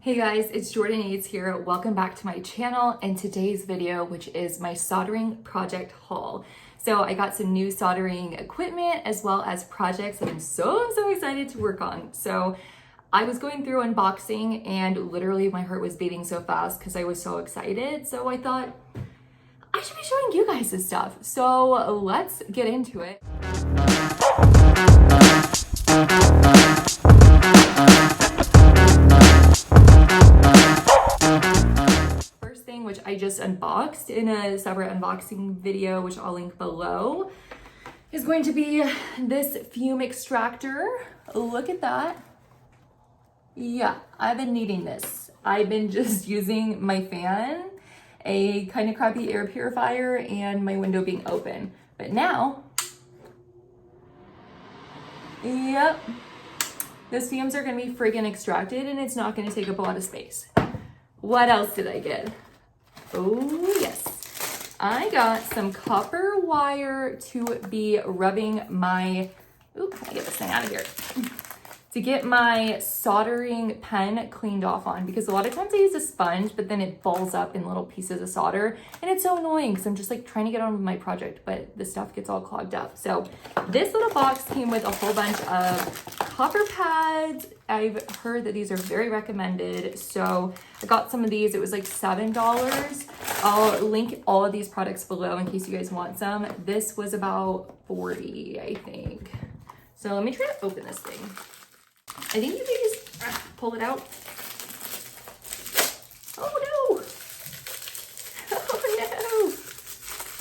Hey guys, it's Jordan Yates here. Welcome back to my channel and today's video, which is my soldering project haul. So I got some new soldering equipment as well as projects that I'm so excited to work on. So I was going through unboxing and literally my heart was beating so fast because I was so excited. So I thought I should be showing you guys this stuff. So let's get into it. Which I just unboxed in a separate unboxing video, which I'll link below, is going to be this fume extractor. Look at that. Yeah, I've been needing this. I've been just using my fan, a kind of crappy air purifier, and my window being open. But now, yep, those fumes are gonna be friggin' extracted and it's not gonna take up a lot of space. What else did I get? Oh yes, I got some copper wire to be rubbing my, oop, I get this thing out of here, to get my soldering pen cleaned off on, because a lot of times I use a sponge, but then it balls up in little pieces of solder, and it's so annoying because I'm just like trying to get on with my project, but the stuff gets all clogged up. So this little box came with a whole bunch of copper pads. I've heard that these are very recommended, so I got some of these. It was like $7. I'll link all of these products below in case you guys want some. This was about $40, I think. So let me try to open this thing. I think you can just pull it out. Oh no! Oh no!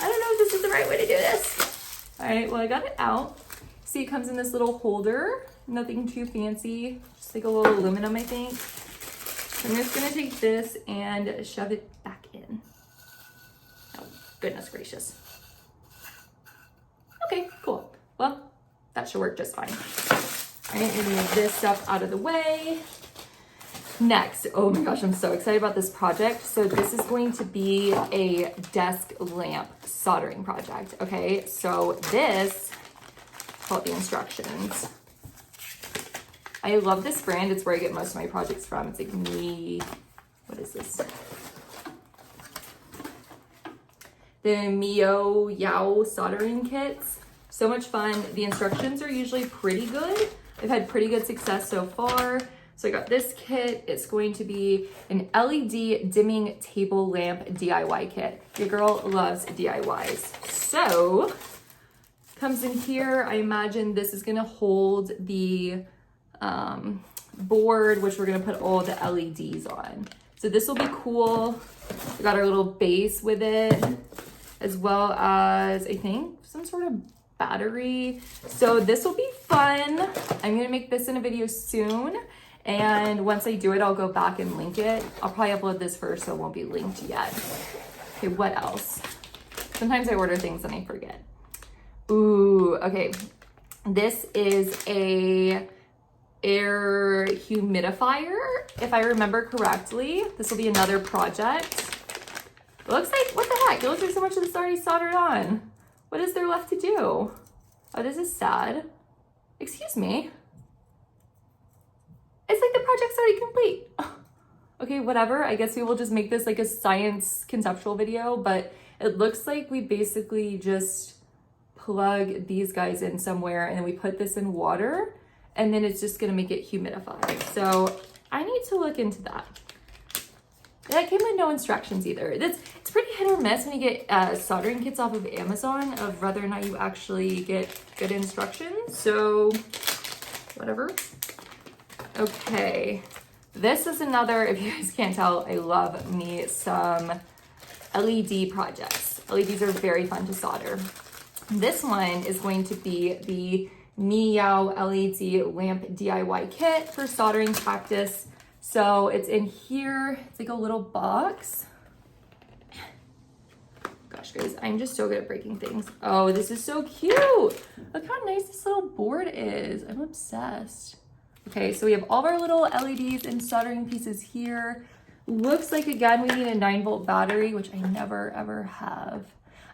I don't know if this is the right way to do this. All right, well I got it out. See, it comes in this little holder. Nothing too fancy, just like a little aluminum, I think. I'm just gonna take this and shove it back in. Oh, goodness gracious. Okay, cool. Well, that should work just fine. All right, we're gonna move this stuff out of the way. Next, oh my gosh, I'm so excited about this project. So this is going to be a desk lamp soldering project, okay? So this, called the instructions. I love this brand. It's where I get most of my projects from. It's like what is this? The Mio Yao soldering kits. So much fun. The instructions are usually pretty good. I've had pretty good success so far. So I got this kit. It's going to be an LED dimming table lamp DIY kit. Your girl loves DIYs. So, comes in here. I imagine this is gonna hold the board, which we're gonna put all the LEDs on. So this will be cool. We got our little base with it, as well as I think some sort of battery. So this will be fun. I'm gonna make this in a video soon, and once I do it, I'll go back and link it. I'll probably upload this first, so it won't be linked yet. Okay, what else? Sometimes I order things and I forget. Ooh, okay. This is a air humidifier, if I remember correctly. This will be another project. It looks like, what the heck? It looks like so much of this already soldered on. What is there left to do? Oh, this is sad. Excuse me. It's like the project's already complete. Okay, whatever. I guess we will just make this like a science conceptual video, but it looks like we basically just plug these guys in somewhere and then we put this in water and then it's just gonna make it humidify. So I need to look into that. That came with no instructions either. It's pretty hit or miss when you get soldering kits off of Amazon of whether or not you actually get good instructions. So whatever. Okay, this is another, if you guys can't tell, I love me some LED projects. LEDs are very fun to solder. This one is going to be the Miyao LED lamp DIY kit for soldering practice. So it's in here, it's like a little box. Gosh guys, I'm just so good at breaking things. Oh, this is so cute. Look how nice this little board is. I'm obsessed. Okay, so we have all of our little LEDs and soldering pieces here. Looks like, again, we need a 9-volt battery, which I never ever have.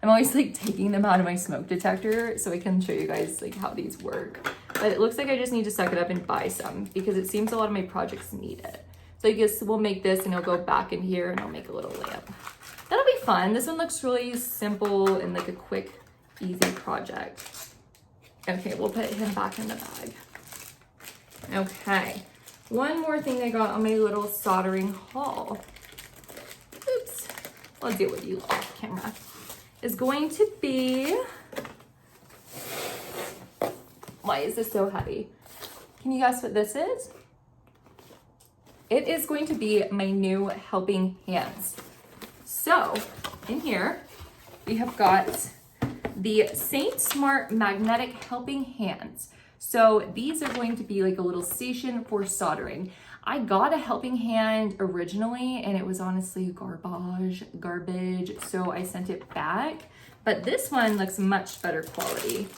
I'm always like taking them out of my smoke detector so I can show you guys like how these work. But it looks like I just need to suck it up and buy some because it seems a lot of my projects need it. So I guess we'll make this and it'll go back in here and I'll make a little lamp. That'll be fun. This one looks really simple and like a quick, easy project. Okay, we'll put him back in the bag. Okay, one more thing I got on my little soldering haul. Oops, I'll deal with you off camera. Is going to be, why is this so heavy? Can you guess what this is? It is going to be my new helping hands. So in here, we have got the Saint Smart Magnetic Helping Hands. So these are going to be like a little station for soldering. I got a helping hand originally and it was honestly garbage. So I sent it back, but this one looks much better quality.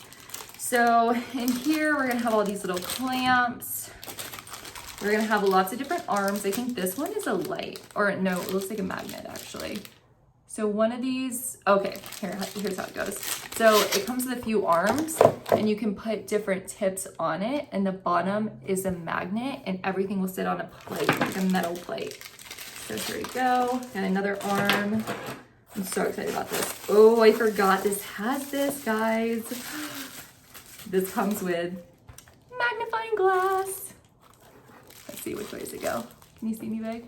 So in here, we're gonna have all these little clamps. We're gonna have lots of different arms. I think this one is a light, or no, it looks like a magnet actually. So one of these, okay, here's how it goes. So it comes with a few arms and you can put different tips on it, and the bottom is a magnet and everything will sit on a plate, like a metal plate. So here we go, and another arm. I'm so excited about this. Oh, I forgot this has this, guys. This comes with magnifying glass. Let's see which way does it go. Can you see me, babe?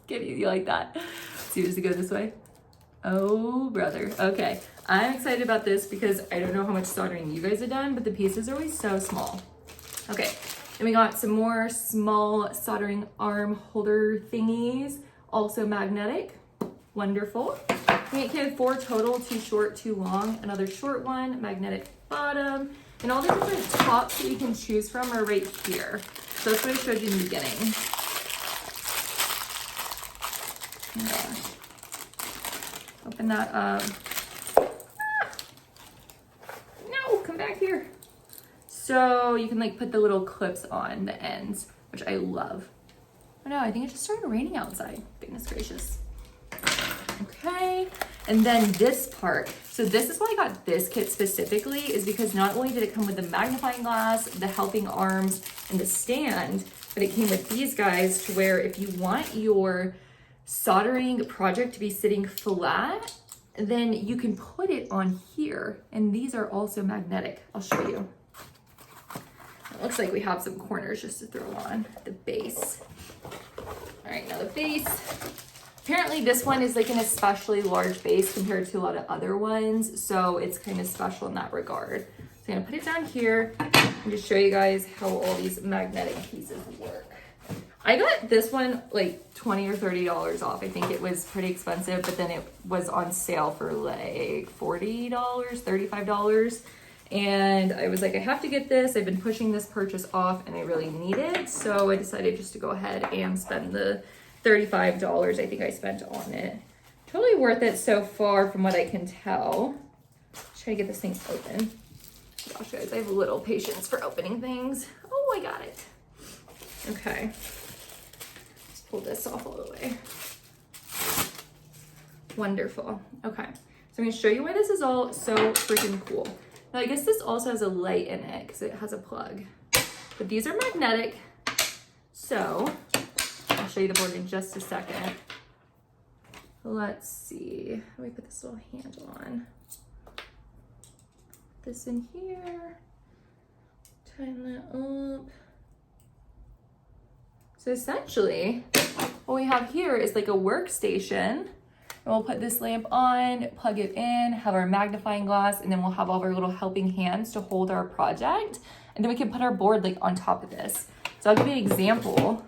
Give you like that. See, does it go this way? Oh, brother. Okay, I'm excited about this because I don't know how much soldering you guys have done, but the pieces are always so small. Okay, and we got some more small soldering arm holder thingies, also magnetic. Wonderful. We came 4 total, 2 short, 2 long, another short one, magnetic bottom, and all the different tops that you can choose from are right here. So that's what I showed you in the beginning. Open that up. Ah! No, come back here. So you can like put the little clips on the ends, which I love. Oh no, I think it just started raining outside. Goodness gracious. Okay, and then this part. So this is why I got this kit specifically, is because not only did it come with the magnifying glass, the helping arms, and the stand, but it came with these guys to where if you want your soldering project to be sitting flat, then you can put it on here. And these are also magnetic. I'll show you. It looks like we have some corners just to throw on the base. All right, now the base. Apparently this one is like an especially large base compared to a lot of other ones. So it's kind of special in that regard. So I'm gonna put it down here and just show you guys how all these magnetic pieces work. I got this one like $20 or $30 off. I think it was pretty expensive, but then it was on sale for like $40, $35. And I was like, I have to get this. I've been pushing this purchase off and I really need it. So I decided just to go ahead and spend the $35 I think I spent on it. Totally worth it so far from what I can tell. Try to get this thing open. Gosh guys, I have a little patience for opening things. Oh, I got it. Okay. Let's pull this off all the way. Wonderful. Okay. So I'm gonna show you why this is all so freaking cool. Now I guess this also has a light in it because it has a plug. But these are magnetic. So I'll show you the board in just a second. Let's see. Let me put this little handle on. Put this in here. Tighten that up. So essentially, what we have here is like a workstation. And we'll put this lamp on, plug it in, have our magnifying glass, and then we'll have all of our little helping hands to hold our project. And then we can put our board like on top of this. So I'll give you an example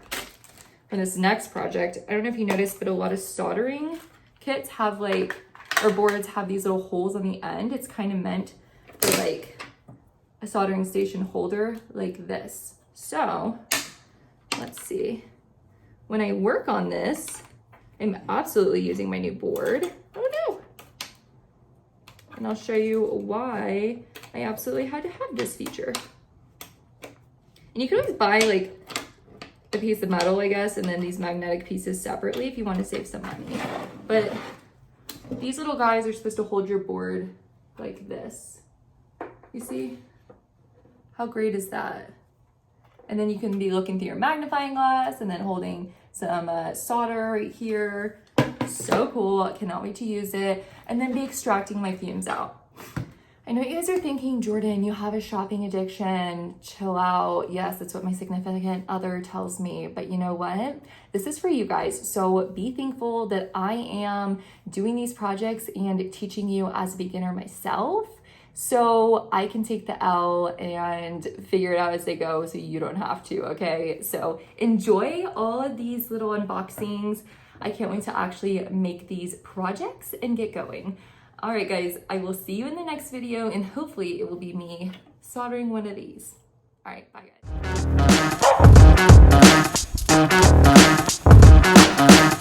for this next project. I don't know if you noticed, but a lot of soldering kits have like, or boards have these little holes on the end. It's kind of meant for like a soldering station holder like this. So let's see. When I work on this, I'm absolutely using my new board. Oh no. And I'll show you why I absolutely had to have this feature. And you can always buy like a piece of metal, I guess, and then these magnetic pieces separately if you want to save some money. But these little guys are supposed to hold your board like this. You see? How great is that? And then you can be looking through your magnifying glass and then holding some solder right here. So cool, I cannot wait to use it. And then be extracting my fumes out. I know you guys are thinking, Jordan, you have a shopping addiction, chill out. Yes, that's what my significant other tells me, but you know what? This is for you guys. So be thankful that I am doing these projects and teaching you as a beginner myself, so I can take the L and figure it out as they go so you don't have to, okay? So enjoy all of these little unboxings. I can't wait to actually make these projects and get going. All right, guys, I will see you in the next video, and hopefully it will be me soldering one of these. All right, bye, guys.